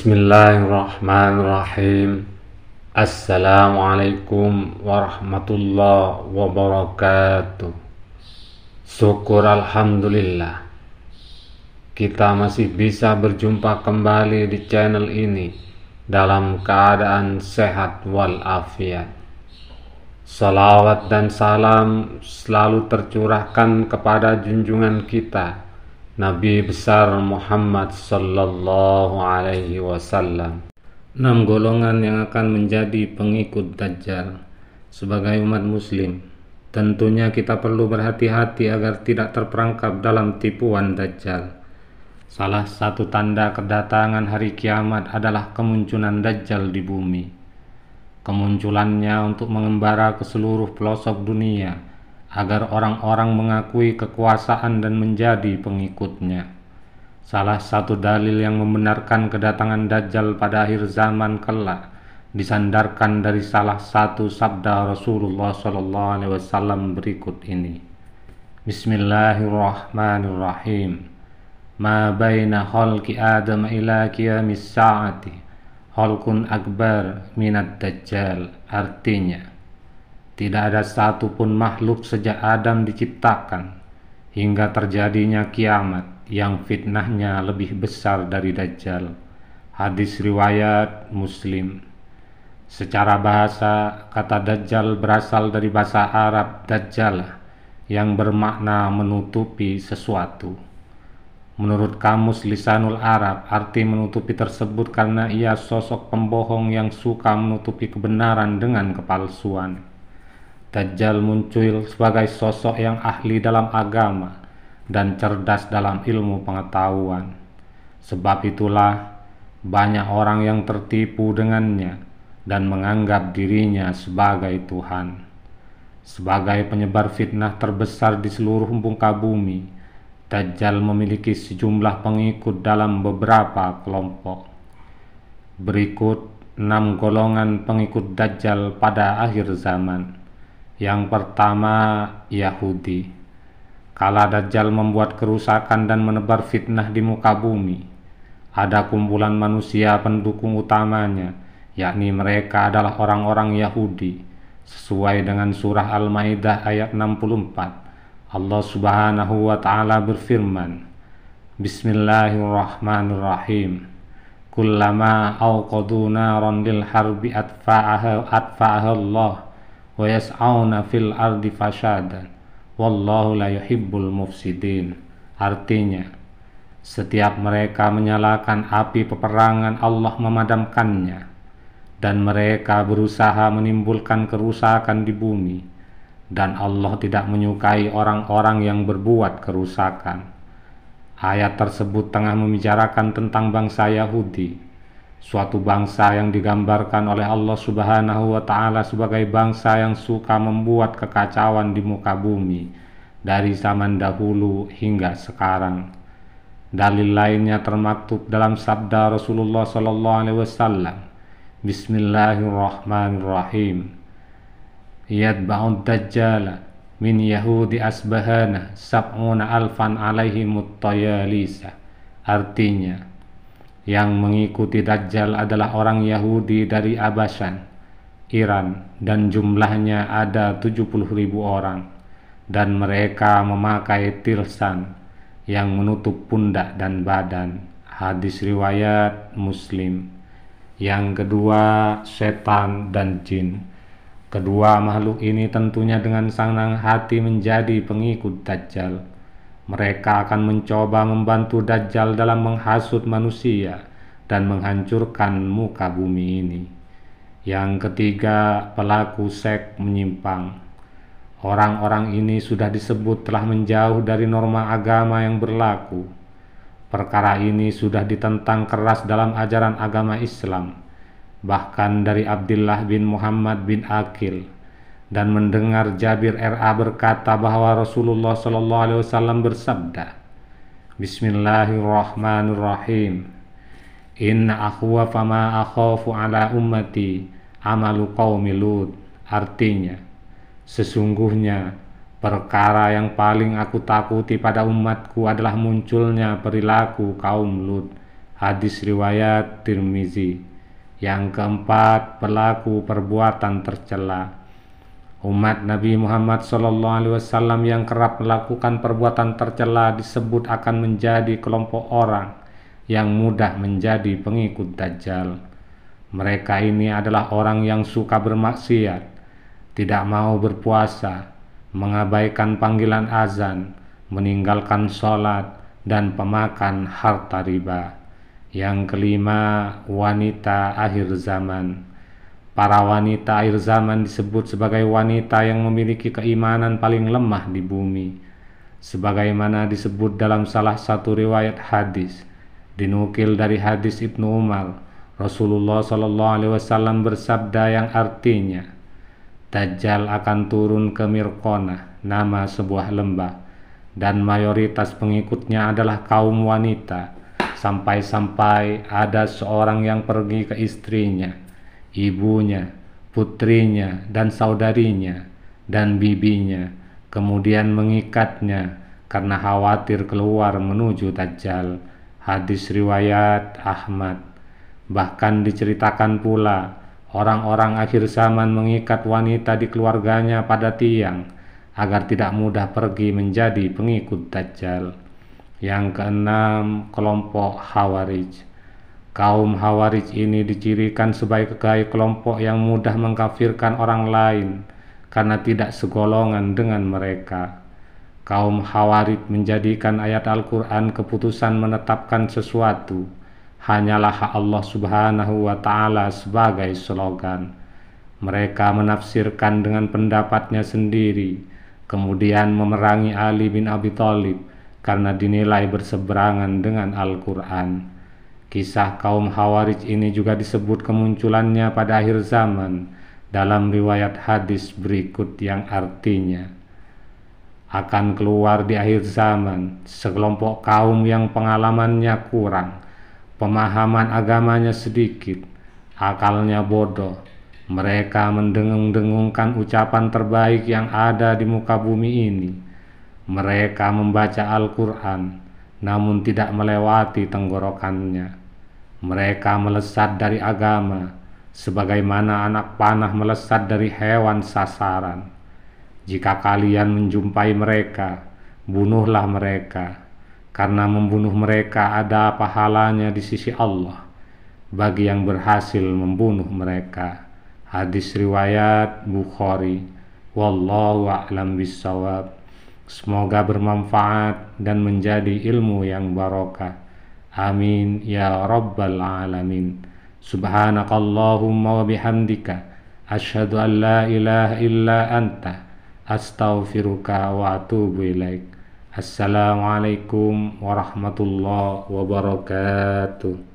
Bismillahirrahmanirrahim. Assalamualaikum warahmatullahi wabarakatuh. Syukur alhamdulillah, kita masih bisa berjumpa kembali di channel ini dalam keadaan sehat walafiat. Salawat dan salam selalu tercurahkan kepada junjungan kita Nabi besar Muhammad sallallahu alaihi wasallam. 6 golongan yang akan menjadi pengikut Dajjal. Sebagai umat muslim, tentunya kita perlu berhati-hati agar tidak terperangkap dalam tipuan Dajjal. Salah satu tanda kedatangan hari kiamat adalah kemunculan Dajjal di bumi. Kemunculannya untuk mengembara ke seluruh pelosok dunia agar orang-orang mengakui kekuasaan dan menjadi pengikutnya. Salah satu dalil yang membenarkan kedatangan Dajjal pada akhir zaman kelak disandarkan dari salah satu sabda Rasulullah SAW berikut ini. Bismillahirrahmanirrahim. Ma baina khalqi Adam ila qiyamis sa'ati khalqun akbar minad Dajjal. Artinya, tidak ada satupun makhluk sejak Adam diciptakan hingga terjadinya kiamat yang fitnahnya lebih besar dari Dajjal. Hadis riwayat Muslim. Secara bahasa, kata Dajjal berasal dari bahasa Arab Dajjalah yang bermakna menutupi sesuatu. Menurut kamus Lisanul Arab, arti menutupi tersebut karena ia sosok pembohong yang suka menutupi kebenaran dengan kepalsuan. Dajjal muncul sebagai sosok yang ahli dalam agama dan cerdas dalam ilmu pengetahuan. Sebab itulah banyak orang yang tertipu dengannya dan menganggap dirinya sebagai Tuhan. Sebagai penyebar fitnah terbesar di seluruh muka bumi, Dajjal memiliki sejumlah pengikut dalam beberapa kelompok. Berikut 6 golongan pengikut Dajjal pada akhir zaman. Yang pertama, Yahudi. Kala Dajjal membuat kerusakan dan menebar fitnah di muka bumi, ada kumpulan manusia pendukung utamanya, yakni mereka adalah orang-orang Yahudi. Sesuai dengan surah Al-Maidah ayat 64, Allah Subhanahu wa ta'ala berfirman, Bismillahirrahmanirrahim. Kullama awqadu naran lil harbi atfa'aha Allah wa yas'auna fil ardi fashadan wallahu la yuhibbul mufsidin. Artinya, setiap mereka menyalakan api peperangan, Allah memadamkannya, dan mereka berusaha menimbulkan kerusakan di bumi, dan Allah tidak menyukai orang-orang yang berbuat kerusakan. Ayat tersebut tengah membicarakan tentang bangsa Yahudi, suatu bangsa yang digambarkan oleh Allah Subhanahu wa ta'ala sebagai bangsa yang suka membuat kekacauan di muka bumi dari zaman dahulu hingga sekarang. Dalil lainnya termaktub dalam sabda Rasulullah SAW, Bismillahirrahmanirrahim. Yadba'ud dajjala min yahudi asbahana sab'una alfan alaihimut tayalisa. Artinya, yang mengikuti Dajjal adalah orang Yahudi dari Abasan, Iran, dan jumlahnya ada 70.000 orang, dan mereka memakai tilsan yang menutup pundak dan badan. Hadis riwayat Muslim. Yang kedua, setan dan jin. Kedua makhluk ini tentunya dengan senang hati menjadi pengikut Dajjal. Mereka akan mencoba membantu Dajjal dalam menghasut manusia dan menghancurkan muka bumi ini. Yang ketiga, pelaku seks menyimpang. Orang-orang ini sudah disebut telah menjauh dari norma agama yang berlaku. Perkara ini sudah ditentang keras dalam ajaran agama Islam, bahkan dari Abdullah bin Muhammad bin Aqil. Dan mendengar Jabir RA berkata bahwa Rasulullah SAW bersabda, Bismillahirrahmanirrahim. Inna akhwafa ma akhafu ala ummati amalu qaumi Lut. Artinya, sesungguhnya perkara yang paling aku takuti pada umatku adalah munculnya perilaku kaum Lut. Hadis riwayat Tirmizi. Yang keempat, pelaku perbuatan tercela. Umat Nabi Muhammad SAW yang kerap melakukan perbuatan tercela disebut akan menjadi kelompok orang yang mudah menjadi pengikut Dajjal. Mereka ini adalah orang yang suka bermaksiat, tidak mau berpuasa, mengabaikan panggilan azan, meninggalkan sholat, dan pemakan harta riba. Yang kelima, wanita akhir zaman. Para wanita akhir zaman disebut sebagai wanita yang memiliki keimanan paling lemah di bumi. Sebagaimana disebut dalam salah satu riwayat hadis, dinukil dari hadis Ibnu Umar, Rasulullah SAW bersabda yang artinya, Dajjal akan turun ke Mirqonah, nama sebuah lembah, dan mayoritas pengikutnya adalah kaum wanita, sampai-sampai ada seorang yang pergi ke istrinya, ibunya, putrinya, dan saudarinya, dan bibinya, kemudian mengikatnya karena khawatir keluar menuju Dajjal. Hadis riwayat Ahmad. Bahkan diceritakan pula, orang-orang akhir zaman mengikat wanita di keluarganya pada tiang agar tidak mudah pergi menjadi pengikut Dajjal. Yang keenam, kelompok Khawarij. Kaum Khawarij ini dicirikan sebagai kelompok yang mudah mengkafirkan orang lain karena tidak segolongan dengan mereka. Kaum Khawarij menjadikan ayat Al-Quran keputusan menetapkan sesuatu hanyalah hak Allah Subhanahu wa Ta'ala sebagai slogan. Mereka menafsirkan dengan pendapatnya sendiri, kemudian memerangi Ali bin Abi Thalib karena dinilai berseberangan dengan Al-Quran. Kisah kaum Khawarij ini juga disebut kemunculannya pada akhir zaman dalam riwayat hadis berikut yang artinya, akan keluar di akhir zaman sekelompok kaum yang pengalamannya kurang, pemahaman agamanya sedikit, akalnya bodoh. Mereka mendengung-dengungkan ucapan terbaik yang ada di muka bumi ini. Mereka membaca Al-Quran namun tidak melewati tenggorokannya. Mereka melesat dari agama sebagaimana anak panah melesat dari hewan sasaran. Jika kalian menjumpai mereka, bunuhlah mereka, karena membunuh mereka ada pahalanya di sisi Allah bagi yang berhasil membunuh mereka. Hadis riwayat Bukhari. Wallahu a'lam bishawab. Semoga bermanfaat dan menjadi ilmu yang barokah. Amin ya rabbal alamin. Subhanakallahumma wa bihamdika asyhadu an la ilaha illa anta astaghfiruka wa atubu ilaik. Assalamualaikum warahmatullahi wabarakatuh.